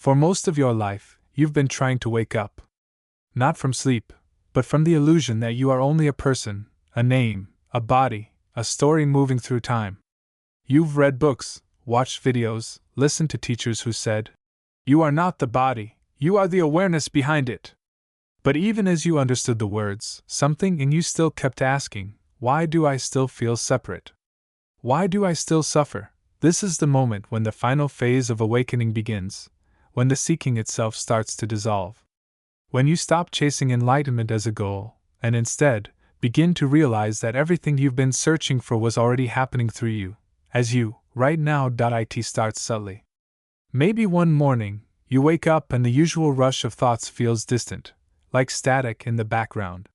For most of your life, you've been trying to wake up. Not from sleep, but from the illusion that you are only a person, a name, a body, a story moving through time. You've read books, watched videos, listened to teachers who said, "You are not the body, you are the awareness behind it." But even as you understood the words, something in you still kept asking, why do I still feel separate? Why do I still suffer? This is the moment when the final phase of awakening begins, when the seeking itself starts to dissolve. When you stop chasing enlightenment as a goal, and instead, begin to realize that everything you've been searching for was already happening through you, as you, right now. It starts subtly. Maybe one morning, you wake up and the usual rush of thoughts feels distant, like static in the background.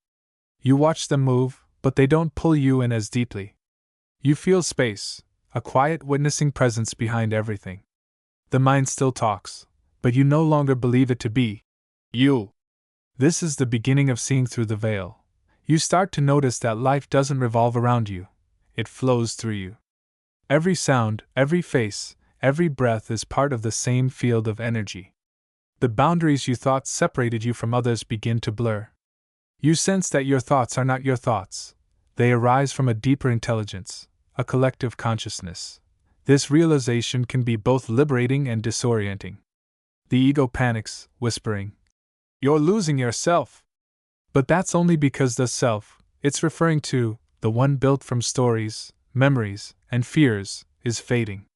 You watch them move, but they don't pull you in as deeply. You feel space, a quiet witnessing presence behind everything. The mind still talks, but you no longer believe it to be you. This is the beginning of seeing through the veil. You start to notice that life doesn't revolve around you, it flows through you. Every sound, every face, every breath is part of the same field of energy. The boundaries you thought separated you from others begin to blur. You sense that your thoughts are not your thoughts. They arise from a deeper intelligence, a collective consciousness. This realization can be both liberating and disorienting. The ego panics, whispering, "You're losing yourself." But that's only because the self it's referring to, the one built from stories, memories, and fears, is fading.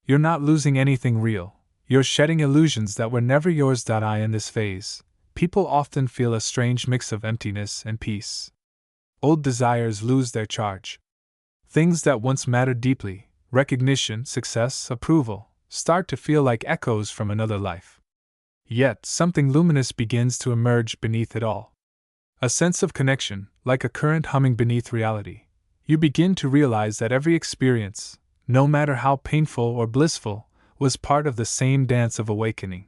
You're not losing anything real. You're shedding illusions that were never yours. In this phase, people often feel a strange mix of emptiness and peace. Old desires lose their charge. Things that once mattered deeply, recognition, success, approval, start to feel like echoes from another life. Yet, something luminous begins to emerge beneath it all. A sense of connection, like a current humming beneath reality. You begin to realize that every experience, no matter how painful or blissful, was part of the same dance of awakening.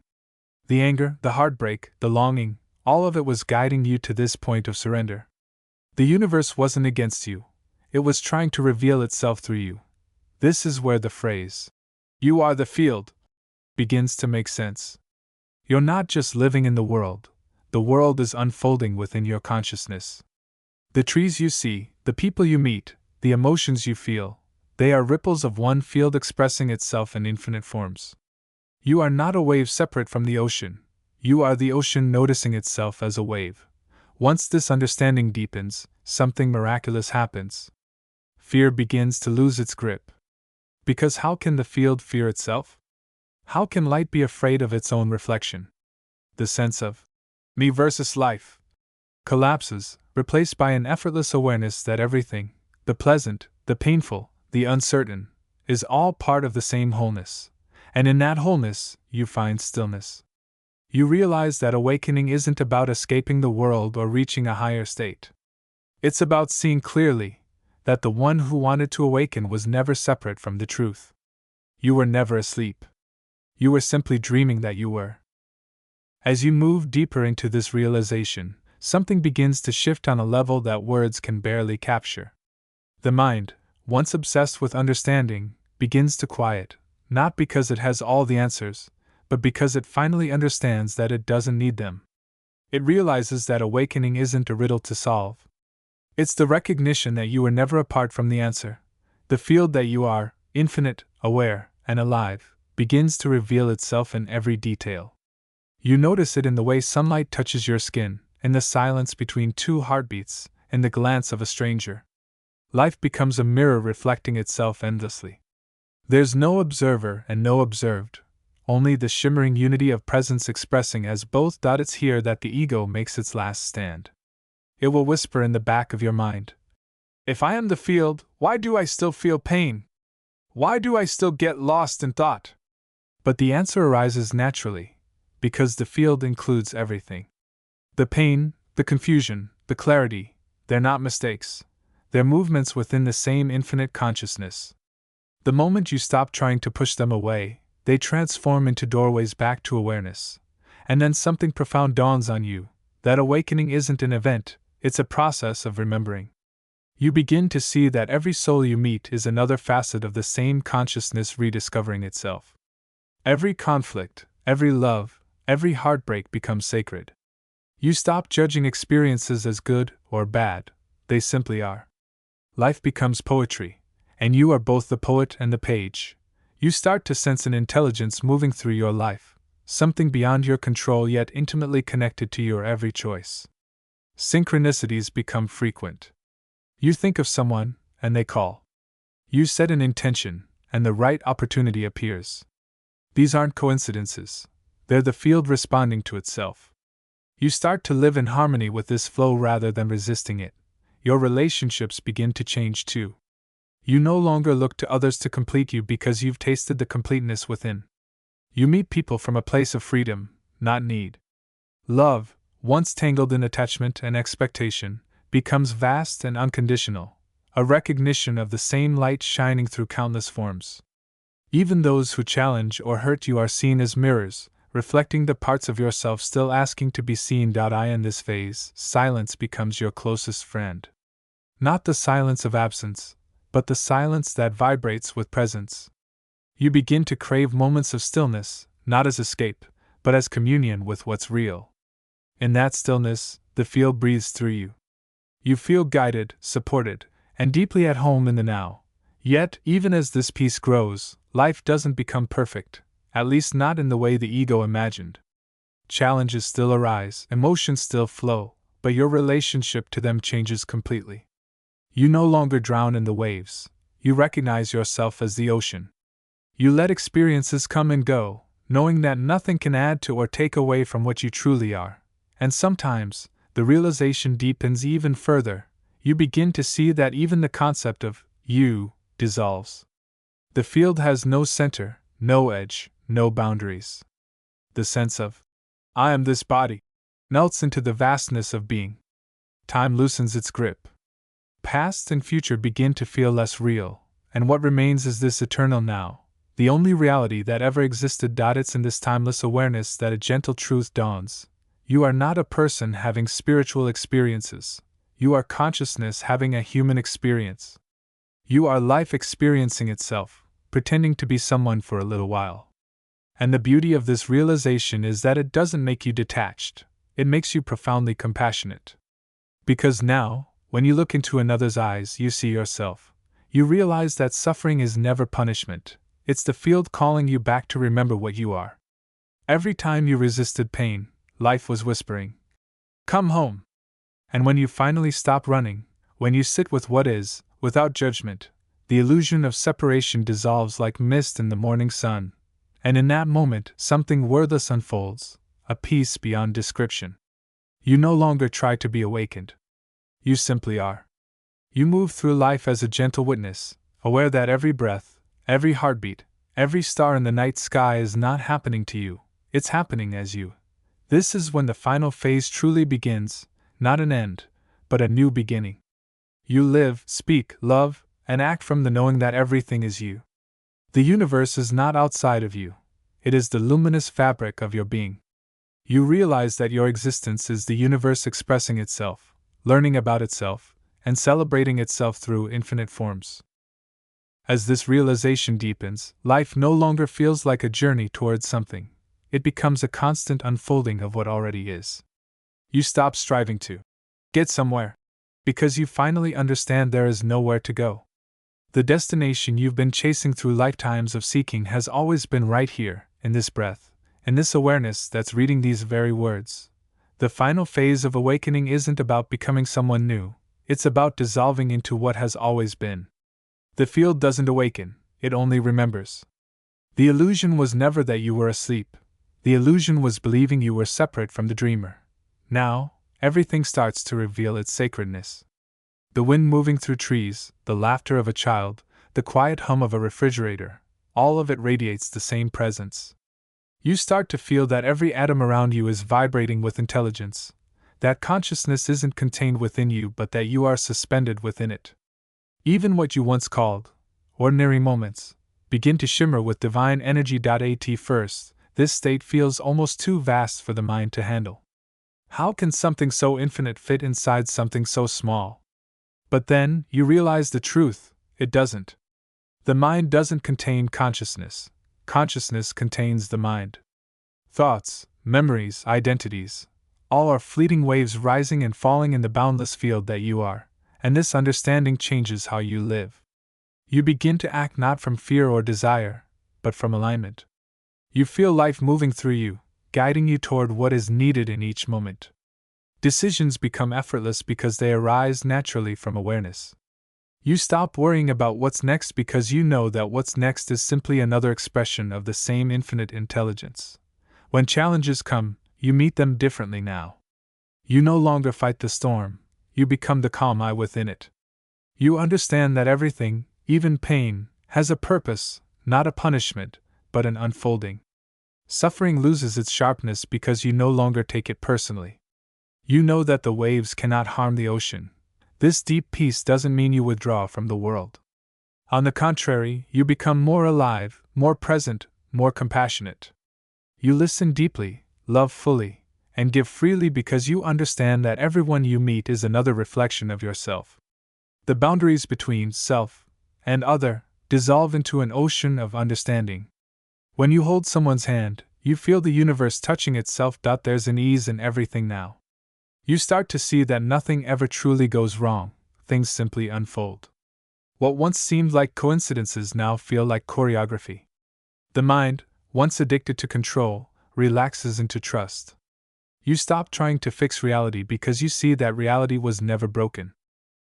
The anger, the heartbreak, the longing, all of it was guiding you to this point of surrender. The universe wasn't against you, it was trying to reveal itself through you. This is where the phrase, "You are the field," begins to make sense. You're not just living in the world is unfolding within your consciousness. The trees you see, the people you meet, the emotions you feel, they are ripples of one field expressing itself in infinite forms. You are not a wave separate from the ocean, you are the ocean noticing itself as a wave. Once this understanding deepens, something miraculous happens. Fear begins to lose its grip. Because how can the field fear itself? How can light be afraid of its own reflection? The sense of me versus life collapses, replaced by an effortless awareness that everything, the pleasant, the painful, the uncertain, is all part of the same wholeness. And in that wholeness, you find stillness. You realize that awakening isn't about escaping the world or reaching a higher state. It's about seeing clearly that the one who wanted to awaken was never separate from the truth. You were never asleep. You were simply dreaming that you were. As you move deeper into this realization, something begins to shift on a level that words can barely capture. The mind, once obsessed with understanding, begins to quiet, not because it has all the answers, but because it finally understands that it doesn't need them. It realizes that awakening isn't a riddle to solve. It's the recognition that you were never apart from the answer. The field that you are, infinite, aware, and alive, begins to reveal itself in every detail. You notice it in the way sunlight touches your skin, in the silence between two heartbeats, in the glance of a stranger. Life becomes a mirror reflecting itself endlessly. There's no observer and no observed, only the shimmering unity of presence expressing as both. It's here that the ego makes its last stand. It will whisper in the back of your mind, "If I am the field, why do I still feel pain? Why do I still get lost in thought?" But the answer arises naturally, because the field includes everything. The pain, the confusion, the clarity, they're not mistakes. They're movements within the same infinite consciousness. The moment you stop trying to push them away, they transform into doorways back to awareness. And then something profound dawns on you, that awakening isn't an event, it's a process of remembering. You begin to see that every soul you meet is another facet of the same consciousness rediscovering itself. Every conflict, every love, every heartbreak becomes sacred. You stop judging experiences as good or bad, they simply are. Life becomes poetry, and you are both the poet and the page. You start to sense an intelligence moving through your life, something beyond your control yet intimately connected to your every choice. Synchronicities become frequent. You think of someone, and they call. You set an intention, and the right opportunity appears. These aren't coincidences, they're the field responding to itself. You start to live in harmony with this flow rather than resisting it. Your relationships begin to change too. You no longer look to others to complete you because you've tasted the completeness within. You meet people from a place of freedom, not need. Love, once tangled in attachment and expectation, becomes vast and unconditional, a recognition of the same light shining through countless forms. Even those who challenge or hurt you are seen as mirrors, reflecting the parts of yourself still asking to be seen. In this phase, silence becomes your closest friend. Not the silence of absence, but the silence that vibrates with presence. You begin to crave moments of stillness, not as escape, but as communion with what's real. In that stillness, the field breathes through you. You feel guided, supported, and deeply at home in the now. Yet, even as this peace grows, life doesn't become perfect, at least not in the way the ego imagined. Challenges still arise, emotions still flow, but your relationship to them changes completely. You no longer drown in the waves, you recognize yourself as the ocean. You let experiences come and go, knowing that nothing can add to or take away from what you truly are. And sometimes, the realization deepens even further. You begin to see that even the concept of you dissolves. The field has no center, no edge, no boundaries. The sense of I am this body melts into the vastness of being. Time loosens its grip. Past and future begin to feel less real, and what remains is this eternal now, the only reality that ever existed. It's in this timeless awareness that a gentle truth dawns. You are not a person having spiritual experiences. You are consciousness having a human experience. You are life experiencing itself, pretending to be someone for a little while. And the beauty of this realization is that it doesn't make you detached, it makes you profoundly compassionate. Because now, when you look into another's eyes, you see yourself. You realize that suffering is never punishment, it's the field calling you back to remember what you are. Every time you resisted pain, life was whispering, "Come home." And when you finally stop running, when you sit with what is, without judgment, the illusion of separation dissolves like mist in the morning sun. And in that moment, something worthless unfolds, a peace beyond description. You no longer try to be awakened. You simply are. You move through life as a gentle witness, aware that every breath, every heartbeat, every star in the night sky is not happening to you, it's happening as you. This is when the final phase truly begins, not an end, but a new beginning. You live, speak, love, and act from the knowing that everything is you. The universe is not outside of you, it is the luminous fabric of your being. You realize that your existence is the universe expressing itself, learning about itself, and celebrating itself through infinite forms. As this realization deepens, life no longer feels like a journey towards something, it becomes a constant unfolding of what already is. You stop striving to get somewhere, because you finally understand there is nowhere to go. The destination you've been chasing through lifetimes of seeking has always been right here, in this breath, in this awareness that's reading these very words. The final phase of awakening isn't about becoming someone new, it's about dissolving into what has always been. The field doesn't awaken, it only remembers. The illusion was never that you were asleep, the illusion was believing you were separate from the dreamer. Now, everything starts to reveal its sacredness. The wind moving through trees, the laughter of a child, the quiet hum of a refrigerator, all of it radiates the same presence. You start to feel that every atom around you is vibrating with intelligence, that consciousness isn't contained within you but that you are suspended within it. Even what you once called ordinary moments begin to shimmer with divine energy. At first, this state feels almost too vast for the mind to handle. How can something so infinite fit inside something so small? But then, you realize the truth, it doesn't. The mind doesn't contain consciousness, consciousness contains the mind. Thoughts, memories, identities, all are fleeting waves rising and falling in the boundless field that you are, and this understanding changes how you live. You begin to act not from fear or desire, but from alignment. You feel life moving through you, guiding you toward what is needed in each moment. Decisions become effortless because they arise naturally from awareness. You stop worrying about what's next because you know that what's next is simply another expression of the same infinite intelligence. When challenges come, you meet them differently now. You no longer fight the storm, you become the calm eye within it. You understand that everything, even pain, has a purpose, not a punishment, but an unfolding. Suffering loses its sharpness because you no longer take it personally. You know that the waves cannot harm the ocean. This deep peace doesn't mean you withdraw from the world. On the contrary, you become more alive, more present, more compassionate. You listen deeply, love fully, and give freely because you understand that everyone you meet is another reflection of yourself. The boundaries between self and other dissolve into an ocean of understanding. When you hold someone's hand, you feel the universe touching itself. There's an ease in everything now. You start to see that nothing ever truly goes wrong, things simply unfold. What once seemed like coincidences now feel like choreography. The mind, once addicted to control, relaxes into trust. You stop trying to fix reality because you see that reality was never broken.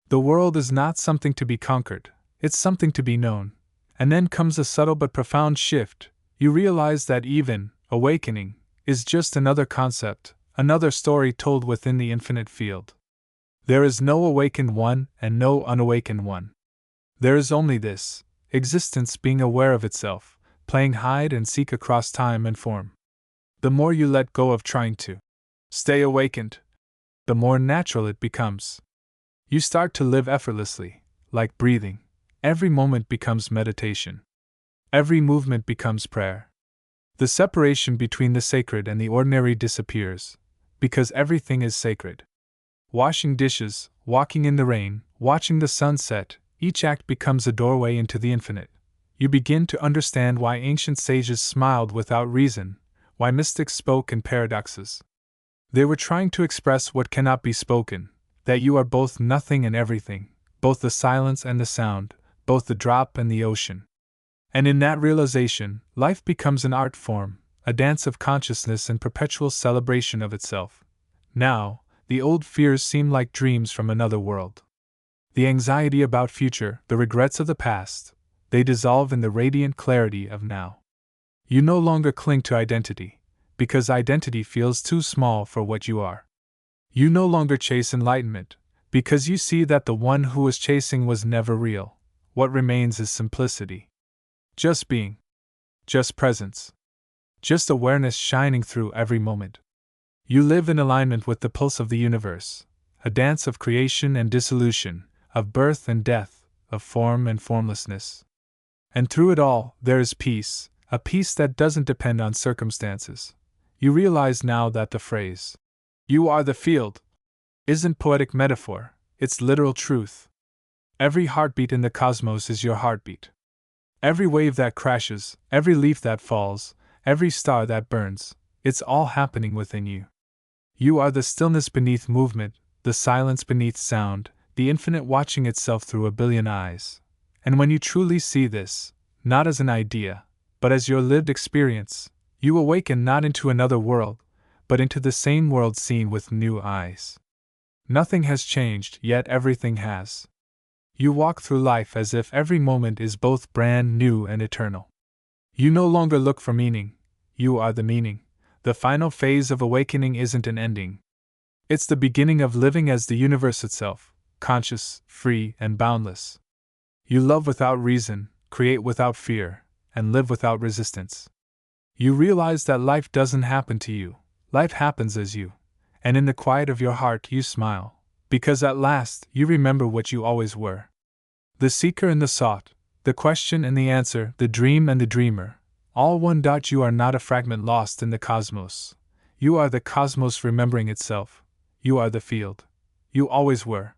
The world is not something to be conquered, it's something to be known. And then comes a subtle but profound shift. You realize that even awakening is just another concept, another story told within the infinite field. There is no awakened one and no unawakened one. There is only this, existence being aware of itself, playing hide and seek across time and form. The more you let go of trying to stay awakened, the more natural it becomes. You start to live effortlessly, like breathing. Every moment becomes meditation. Every movement becomes prayer. The separation between the sacred and the ordinary disappears, because everything is sacred. Washing dishes, walking in the rain, watching the sun set, each act becomes a doorway into the infinite. You begin to understand why ancient sages smiled without reason, why mystics spoke in paradoxes. They were trying to express what cannot be spoken, that you are both nothing and everything, both the silence and the sound, both the drop and the ocean. And in that realization, life becomes an art form, a dance of consciousness and perpetual celebration of itself. Now, the old fears seem like dreams from another world. The anxiety about future, the regrets of the past, they dissolve in the radiant clarity of now. You no longer cling to identity, because identity feels too small for what you are. You no longer chase enlightenment, because you see that the one who was chasing was never real. What remains is simplicity. Just being. Just presence. Just awareness shining through every moment. You live in alignment with the pulse of the universe, a dance of creation and dissolution, of birth and death, of form and formlessness. And through it all, there is peace, a peace that doesn't depend on circumstances. You realize now that the phrase, "You are the field," isn't poetic metaphor, it's literal truth. Every heartbeat in the cosmos is your heartbeat. Every wave that crashes, every leaf that falls, every star that burns, it's all happening within you. You are the stillness beneath movement, the silence beneath sound, the infinite watching itself through a billion eyes. And when you truly see this, not as an idea, but as your lived experience, you awaken not into another world, but into the same world seen with new eyes. Nothing has changed, yet everything has. You walk through life as if every moment is both brand new and eternal. You no longer look for meaning, you are the meaning. The final phase of awakening isn't an ending. It's the beginning of living as the universe itself, conscious, free, and boundless. You love without reason, create without fear, and live without resistance. You realize that life doesn't happen to you, life happens as you, and in the quiet of your heart you smile, because at last you remember what you always were. The seeker and the sought, the question and the answer, the dream and the dreamer, all one. You are not a fragment lost in the cosmos. You are the cosmos remembering itself. You are the field. You always were.